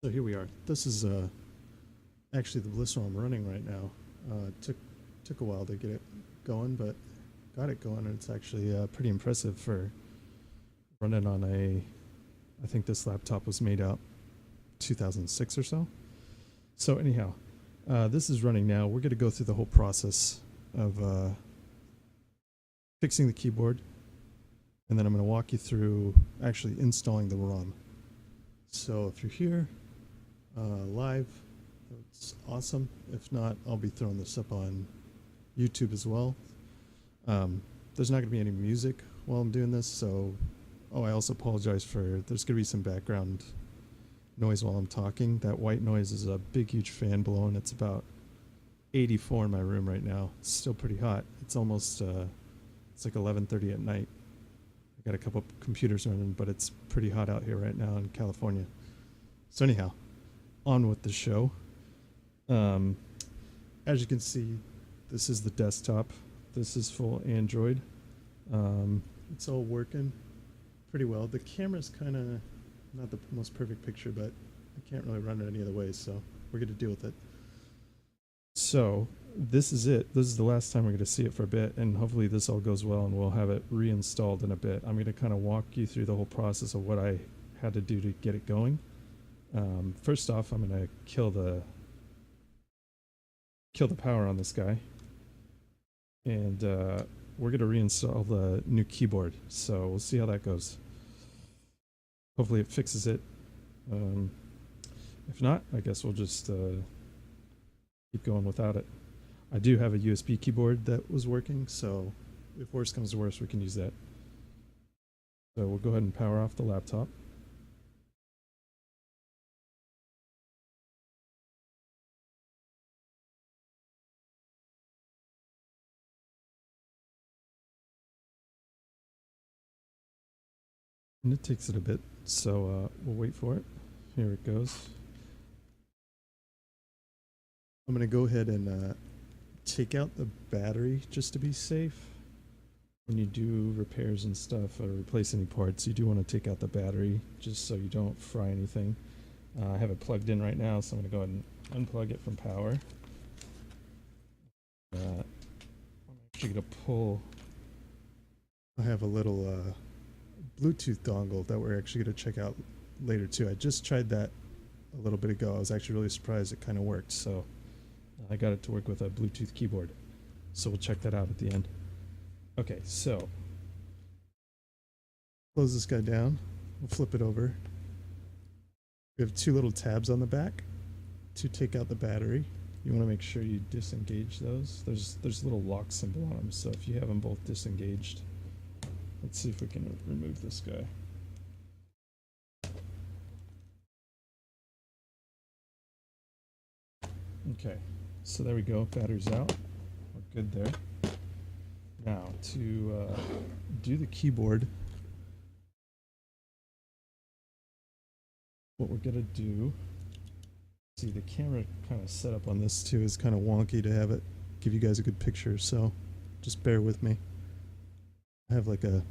So here we are. This is actually the Bliss I'm running right now. Took a while to get it going, but got it going, and it's actually pretty impressive for running on a. I think this laptop was made out 2006 or so. So anyhow, this is running now. We're going to go through the whole process of fixing the keyboard, and then I'm going to walk you through actually installing the ROM. So if you're here live, it's awesome. If not, I'll be throwing this up on YouTube as well. There's not going to be any music while I'm doing this, so I also apologize for there's going to be some background noise while I'm talking. That white noise is a big huge fan blowing. It's about 84 in my room right now. It's still pretty hot. It's almost it's like 11:30 at night. I got a couple computers running, but it's pretty hot out here right now in California. So anyhow, on with the show. As you can see, this is the desktop. This is full Android. It's all working pretty well. The camera's kind of not the most perfect picture, but I can't really run it any other way, so we're going to deal with it. So this is it. This is the last time we're going to see it for a bit, and hopefully this all goes well and we'll have it reinstalled in a bit. I'm going to kind of walk you through the whole process of what I had to do to get it going. First off, I'm going to kill the power on this guy, and we're going to reinstall the new keyboard, so we'll see how that goes. Hopefully it fixes it. If not, I guess we'll just keep going without it. I do have a USB keyboard that was working, so if worse comes to worse, we can use that. So we'll go ahead and power off the laptop. And it takes it a bit, so we'll wait for it. Here it goes. I'm going to go ahead and take out the battery just to be safe. When you do repairs and stuff or replace any parts, you do want to take out the battery just so you don't fry anything. I have it plugged in right now, so I'm going to go ahead and unplug it from power. I'm actually going to pull. I have a little Bluetooth dongle that we're actually going to check out later too. I just tried that a little bit ago. I was actually really surprised it kind of worked, so I got it to work with a Bluetooth keyboard. So we'll check that out at the end. Okay, so close this guy down. We'll flip it over. We have two little tabs on the back to take out the battery. You want to make sure you disengage those. There's a little lock symbol on them, so if you have them both disengaged, let's see if we can remove this guy. Okay, so there we go. Battery's out. We're good there. Now, to do the keyboard, what we're going to do, see the camera kind of set up on this too is kind of wonky to have it give you guys a good picture, so just bear with me. I have like a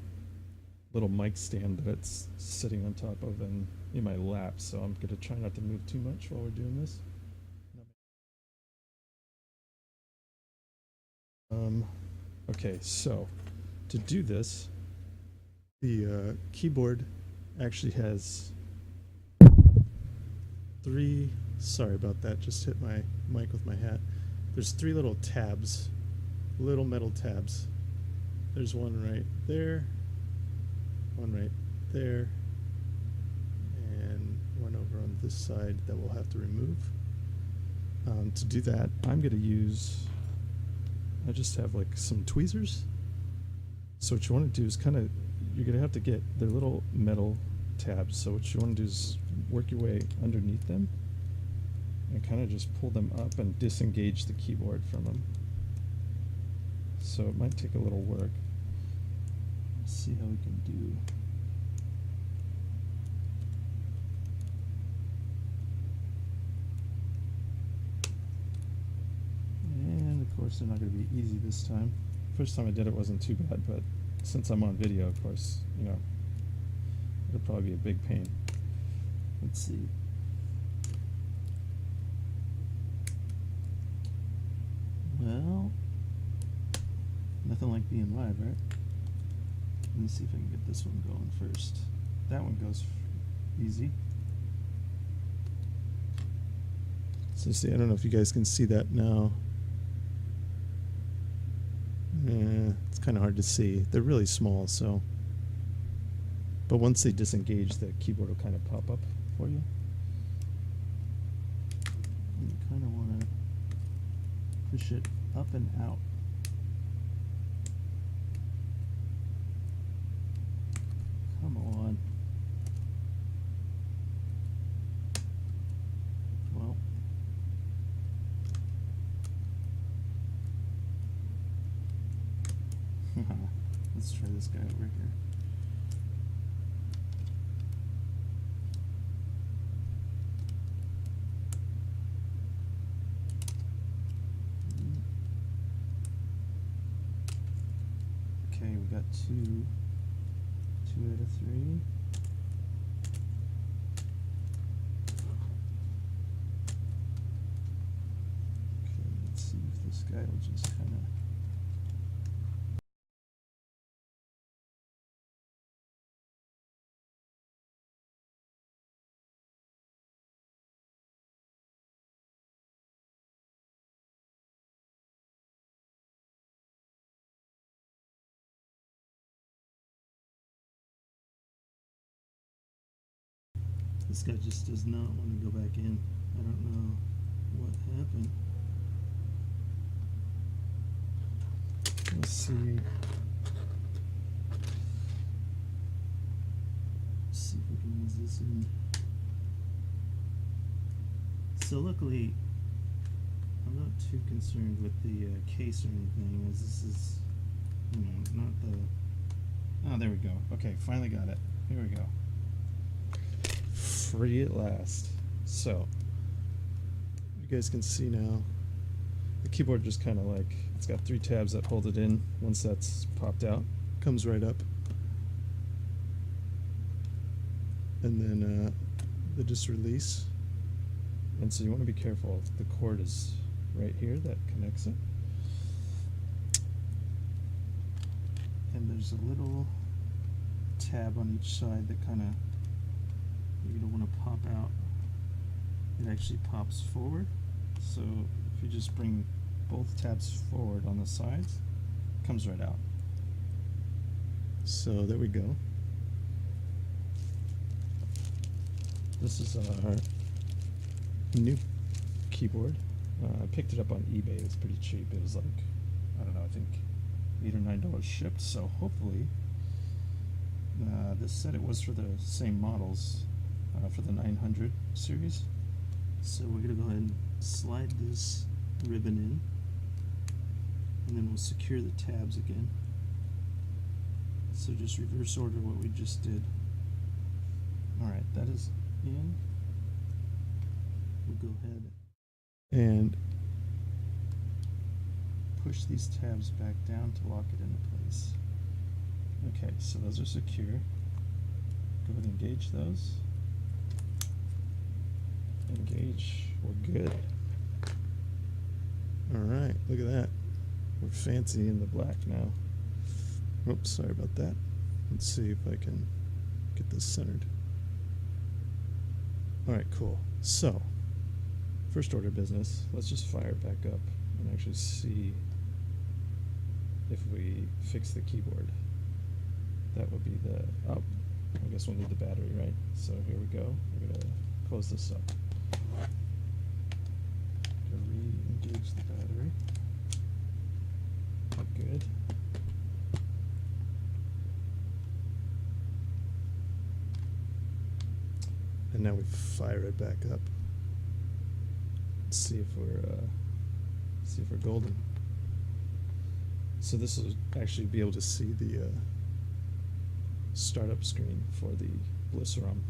little mic stand that it's sitting on top of and in my lap, so I'm going to try not to move too much while we're doing this. Okay, so to do this, the keyboard actually has three, sorry about that, just hit my mic with my hat. There's three little tabs, little metal tabs. There's one right there, one right there, and one over on this side that we'll have to remove. To do that, I'm going to use, I just have like some tweezers. So what you want to do is kind of, you're going to have to get their little metal tabs. So what you want to do is work your way underneath them and kind of just pull them up and disengage the keyboard from them. So it might take a little work. Let's see how we can do. And of course they're not going to be easy this time. First time I did it wasn't too bad, but since I'm on video, of course, you know, it'll probably be a big pain. Let's see. Well, nothing like being live, right? Let me see if I can get this one going first. That one goes easy. So see, I don't know if you guys can see that now. It's kind of hard to see. They're really small, so. But once they disengage, the keyboard will kind of pop up for you. And you kind of want to push it up and out. Come on. Well. Let's try this guy over here. Okay, we got two out of 3. Okay, let's see if this guy will just kind of. This guy just does not want to go back in. I don't know what happened. Let's see. Let's see if we can use this in. So luckily, I'm not too concerned with the case or anything, as this is, you know, not the. Oh, there we go. Okay, finally got it. Here we go. Free at last. So you guys can see now the keyboard just kind of like, it's got 3 tabs that hold it in. Once that's popped out, comes right up, and then they just release. And so you want to be careful. The cord is right here that connects it, and there's a little tab on each side that kind of, you don't want to pop out. It actually pops forward. So if you just bring both tabs forward on the sides, it comes right out. So there we go. This is our new keyboard. I picked it up on eBay. It's pretty cheap. It was like, I don't know, I think $8 or $9 shipped. So hopefully, this said it was for the same models. For the 900 series. So we're going to go ahead and slide this ribbon in, and then we'll secure the tabs again. So just reverse order what we just did. Alright, that is in. We'll go ahead and push these tabs back down to lock it into place. Okay, so those are secure. Go ahead and engage those. Engage, we're good. Alright, look at that. We're fancy in the black now. Oops, sorry about that. Let's see if I can get this centered. Alright, cool. So, first order business, let's just fire it back up and actually see if we fix the keyboard. That would be the, oh, I guess we'll need the battery, right? So here we go. We're going to close this up. Re-engage the battery. Good. And now we fire it back up. Let's see if we're golden. So this will actually be able to see the startup screen for the Bliss ROM.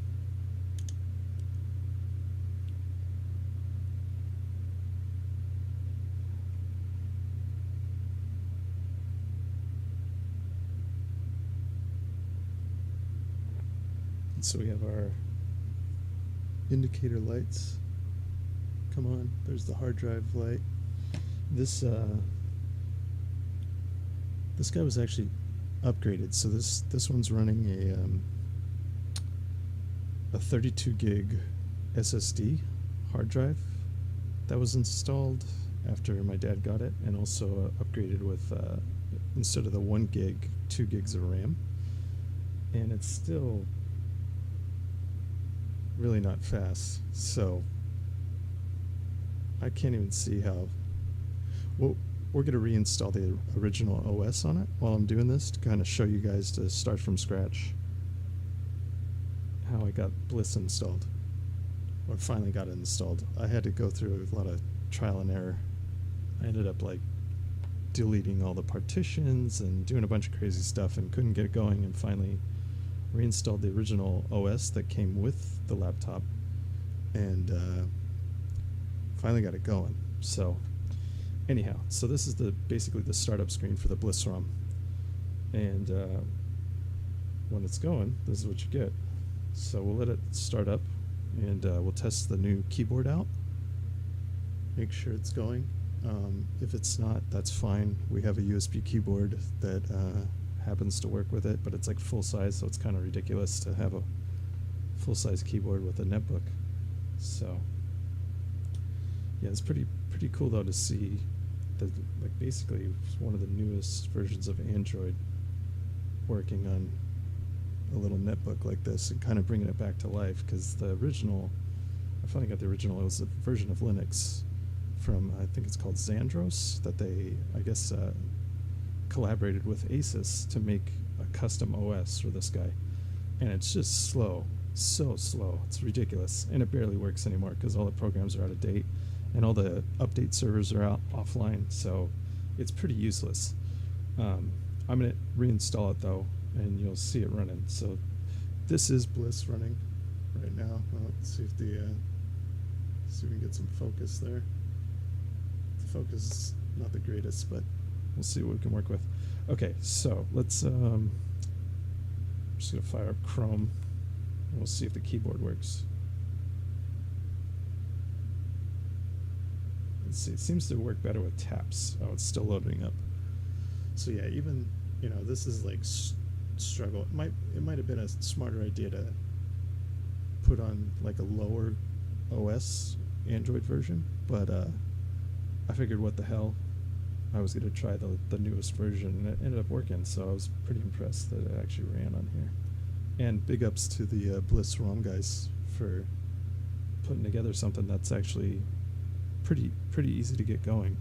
And so we have our indicator lights. Come on, there's the hard drive light. this this guy was actually upgraded. So this one's running a 32 gig SSD hard drive that was installed after my dad got it, and also upgraded with instead of the 1 gig, 2 gigs of RAM. And it's still really not fast, so I can't even see how. Well, we're going to reinstall the original OS on it while I'm doing this to kind of show you guys, to start from scratch, how I got Bliss installed, or finally got it installed. I had to go through a lot of trial and error. I ended up like deleting all the partitions and doing a bunch of crazy stuff and couldn't get it going, and finally reinstalled the original OS that came with the laptop, and finally got it going. So anyhow, so this is basically the startup screen for the Bliss ROM, and when it's going, this is what you get. So we'll let it start up, and we'll test the new keyboard out, make sure it's going. If it's not, that's fine. We have a USB keyboard that happens to work with it, but it's like full size, so it's kind of ridiculous to have a full size keyboard with a netbook. So yeah, it's pretty cool though to see that, like, basically one of the newest versions of Android working on a little netbook like this and kind of bringing it back to life, because the original, I finally got the original, it was a version of Linux from, I think it's called Xandros, that they, I guess, collaborated with Asus to make a custom OS for this guy. And it's just slow, so slow, it's ridiculous, and it barely works anymore because all the programs are out of date and all the update servers are out offline, so it's pretty useless. I'm going to reinstall it though, and you'll see it running. So this is Bliss running right now. Let's see if see if we can get some focus there. The focus is not the greatest, but we'll see what we can work with. Okay, so let's I'm just gonna fire up Chrome, and we'll see if the keyboard works. Let's see, it seems to work better with taps. Oh, it's still loading up. So yeah, even, you know, this is like struggle. It might have been a smarter idea to put on like a lower OS Android version, but I figured, what the hell, I was going to try the newest version, and it ended up working, so I was pretty impressed that it actually ran on here. And big ups to the Bliss ROM guys for putting together something that's actually pretty easy to get going.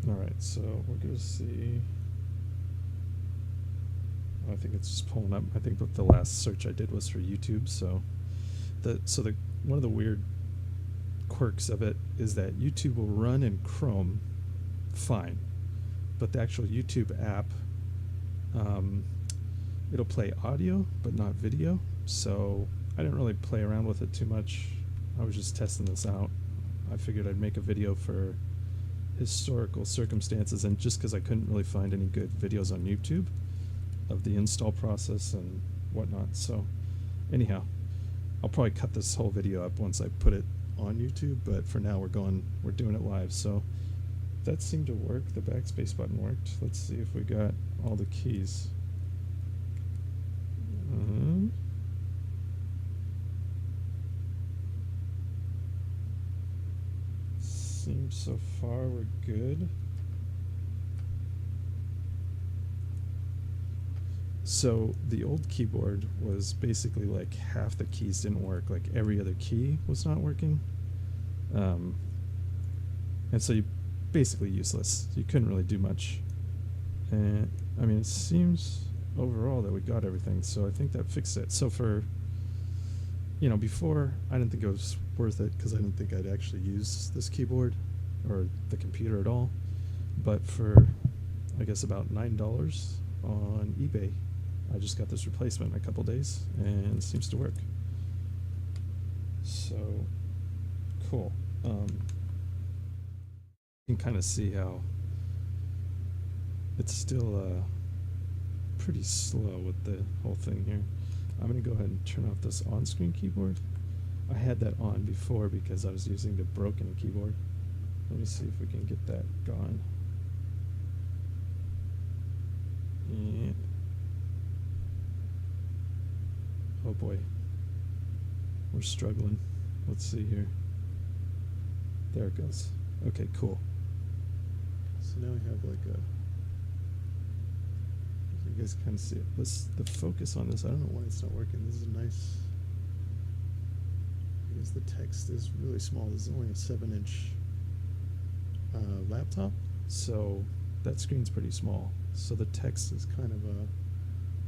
Alright, so we're going to see. I think it's just pulling up. I think the last search I did was for YouTube. So one of the weird quirks of it is that YouTube will run in Chrome fine, but the actual YouTube app, it'll play audio but not video. So I didn't really play around with it too much. I was just testing this out. I figured I'd make a video for historical circumstances, and just because I couldn't really find any good videos on YouTube of the install process and whatnot. So anyhow, I'll probably cut this whole video up once I put it on YouTube, but for now we're doing it live. So that seemed to work. The backspace button worked. Let's see if we got all the keys. Seems so far we're good. So the old keyboard was basically like half the keys didn't work, like every other key was not working. And so you basically useless. You couldn't really do much. And I mean, it seems overall that we got everything, so I think that fixed it. So for, you know, before I didn't think it was worth it because I didn't think I'd actually use this keyboard or the computer at all. But for, I guess, about $9 on eBay, I just got this replacement in a couple days, and it seems to work. So cool. You can kind of see how it's still pretty slow with the whole thing here. I'm going to go ahead and turn off this on-screen keyboard. I had that on before because I was using the broken keyboard. Let me see if we can get that gone. Yeah. Oh boy. We're struggling. Let's see here. There it goes. Okay, cool. So now we have like a... You guys kind of see it. The focus on this, I don't know why it's not working. This is a nice... Because the text is really small. This is only a 7-inch laptop, so that screen's pretty small. So the text is kind of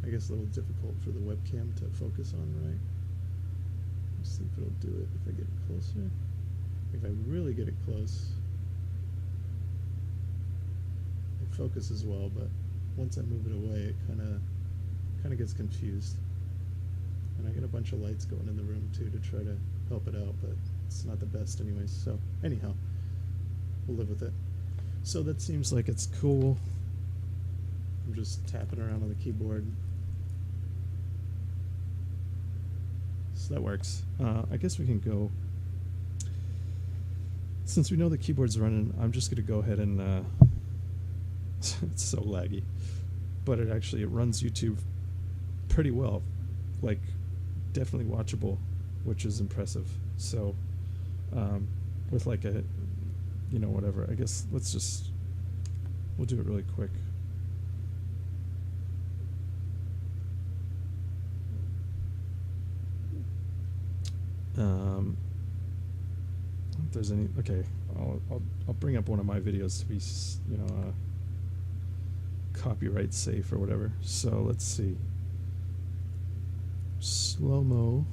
I guess a little difficult for the webcam to focus on, right? Let's see if it'll do it if I get it closer. If I really get it close, it focuses well, but once I move it away, it kind of gets confused. And I got a bunch of lights going in the room too to try to help it out, but it's not the best anyways. So anyhow, we'll live with it. So that seems like it's cool. I'm just tapping around on the keyboard. So that works. I guess we can go. Since we know the keyboard's running, I'm just going to go ahead and it's so laggy, but it runs YouTube pretty well, like definitely watchable, which is impressive. So with like a, you know, whatever, I guess we'll do it really quick. If there's any, okay, I'll bring up one of my videos to be, you know, copyright safe or whatever. So let's see. Slow-mo.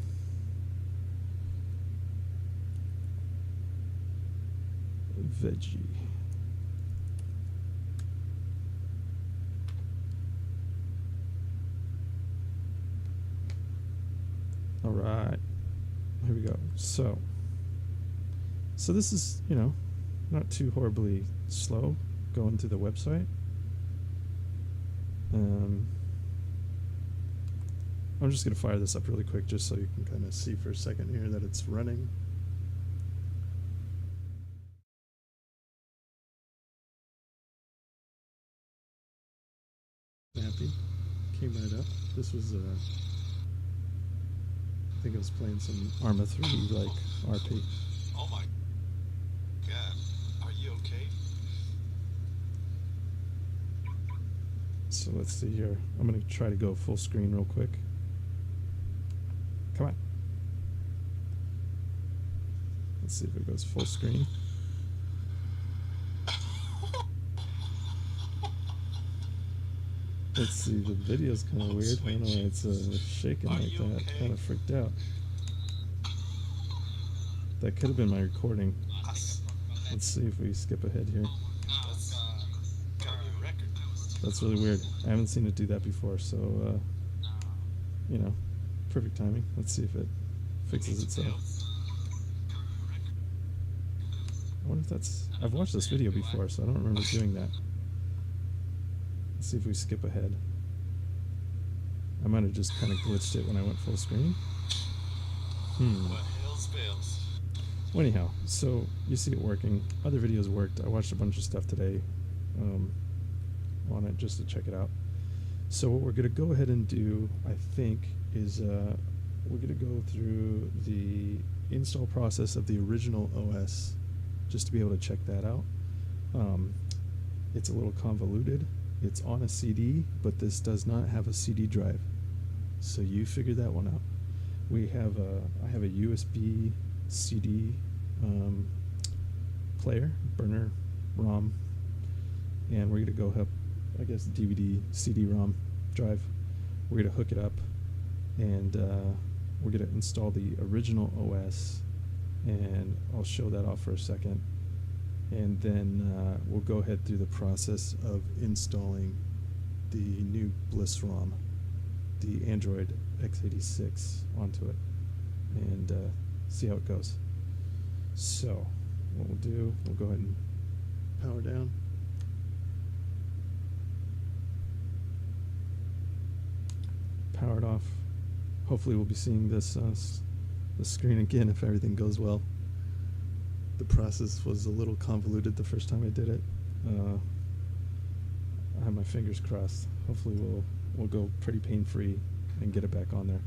Veggie. All right. Here we go. So this is, you know, not too horribly slow going to the website. I'm just going to fire this up really quick just so you can kind of see for a second here that it's running. Snappy. Came right up. This was, I think I was playing some Arma 3 like RP. Oh my God. Are you okay? So let's see here. I'm going to try to go full screen real quick. Come on. Let's see if it goes full screen. Let's see, the video's kind of weird. I don't know why it's shaking like that. Okay? Kind of freaked out. That could have been my recording. Let's see if we skip ahead here. That's really weird. I haven't seen it do that before, so, you know, perfect timing. Let's see if it fixes itself. I wonder if that's... I've watched this video before, so I don't remember doing that. Let's see if we skip ahead. I might have just kind of glitched it when I went full screen. Well, anyhow, so you see it working. Other videos worked. I watched a bunch of stuff today on it just to check it out. So what we're going to go ahead and do, I think, is we're going to go through the install process of the original OS just to be able to check that out. It's a little convoluted. It's on a CD, but this does not have a CD drive. So you figure that one out. I have a USB CD player, burner, ROM, and we're going to go up, I guess, DVD, CD-ROM drive. We're going to hook it up, and we're going to install the original OS, and I'll show that off for a second. And then we'll go ahead through the process of installing the new Bliss ROM, the Android x86 onto it, and see how it goes. So what we'll do, we'll go ahead and power down. Power it off. hopefully we'll be seeing this this screen again if everything goes well. The process was a little convoluted the first time I did it. I have my fingers crossed. Hopefully we'll go pretty pain-free and get it back on there.